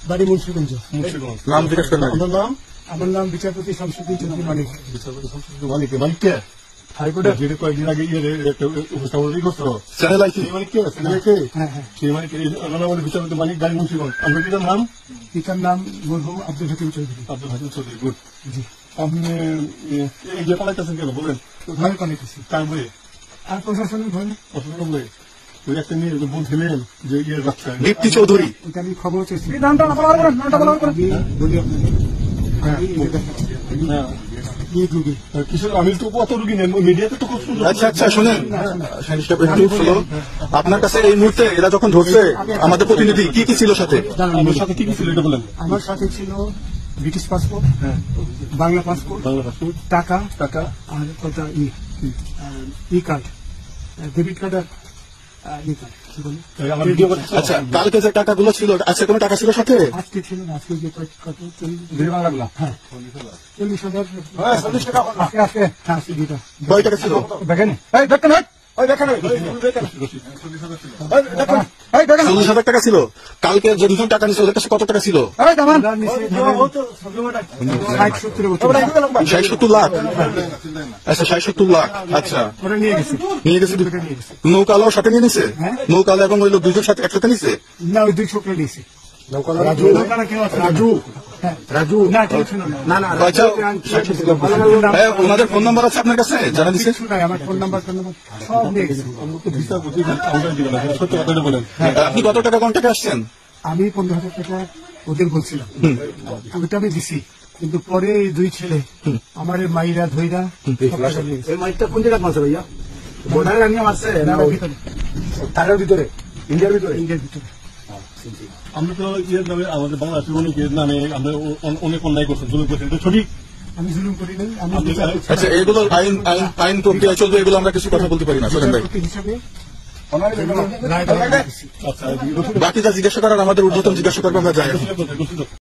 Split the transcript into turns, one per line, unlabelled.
বাড়ি মুন্সিগঞ্জ।
নাম জিজ্ঞেস করেন।
আমার নাম বিচারপতি শামসুদ্দিন চৌধুরী মানিক।
বিচারপতি মানিককে হাইকোর্টে যেটা কয়েকদিন আগে উপস্থাপন করতো চ্যানেল আইসি মানিককে সেই মানিককে বিচারপতি মানিক গাড়ি মুন্সিগঞ্জ। আমরা পিতার নাম?
পিতার নাম মরহুম আব্দুল হাকিম চৌধুরী।
আব্দুল হাকিম চৌধুরী। গুড। আপনি এই যে পালাইতেছেন কেন বলেন?
ভয় পালাইতেছি।
কার বইয়ে?
আর প্রশাসনের ভয়।
প্রশাসনের বইয়ে ওই একটা মেয়ে বলছিলেন যে ইয়ে বাচ্চা
দীপ্তি চৌধুরী।
এটা আমি খবর চেয়েছি।
আমি তো কত রুগী নেন মিডিয়াতে তো খুব সুন্দর।
আচ্ছা আচ্ছা শোনেন, আপনার কাছে এই মুহূর্তে এরা যখন ধরছে আমাদের প্রতিনিধি কি কি ছিল সাথে?
আমার সাথে কি কি ছিল এটা বলেন।
আমার সাথে ছিল ব্রিটিশ পাসপোর্ট, বাংলা পাসপোর্ট, টাকা টাকা আর কত ই কার্ড, ডেবিট কার্ড আর ই কার্ড।
আচ্ছা কালকে যে টাকাগুলো ছিল আজকে কোনো টাকা ছিল সাথে?
আজকে ছিল না, আজকে যে কত 40,000।
কয় টাকা ছিল?
দেখেন
40,000 টাকা ছিল। কালকে যে দুজন টাকা নিছিল ওদের কাছে কত টাকা ছিল? 60-70 লাখ। আচ্ছা 60-70 লাখ। আচ্ছা নিয়ে গেছে। নৌকালাও সাথে নিয়ে নিছে? নৌকালা এবং ওই লোক দুজন সাথে একসাথে নিছে?
না, ওই দুই ছোকরা নিয়েছে।
ওনাদের ফোন নাম্বার আছে আপনার কাছে জানা দিচ্ছে?
আমার ফোন নাম্বার সব নিয়ে গেছে।
আপনি কত টাকা কন্ট্যাক্টে আসছেন?
আমি 15,000 টাকা ওদের বলছিলাম, ওইটা আমি দিছি। কিন্তু পরে এই দুই ছেলে আমার মাইরা ধইরা
মাইকটা কোন জায়গায় মারছে ভাইয়া? বর্ডারে আনিয়ে মারছে তারের ভিতরে, ইন্ডিয়ার ভিতরে।
আমরা তো ইয়ের নামে আমাদের বাংলাদেশের অনেকের নামে আমরা অনেক অন্যায় করছেন, জুলুম করছেন, এটা সঠিক?
আমি জুলুম করি নাই।
আচ্ছা এগুলো আইন প্রক্রিয়া চলবে, এগুলো আমরা কিছু কথা বলতে পারি না। শোনেন ভাই,
হিসাবে
বাকি যা জিজ্ঞাসা করার আমাদের ঊর্ধ্বতন জিজ্ঞাসা করবো, আমরা যাই।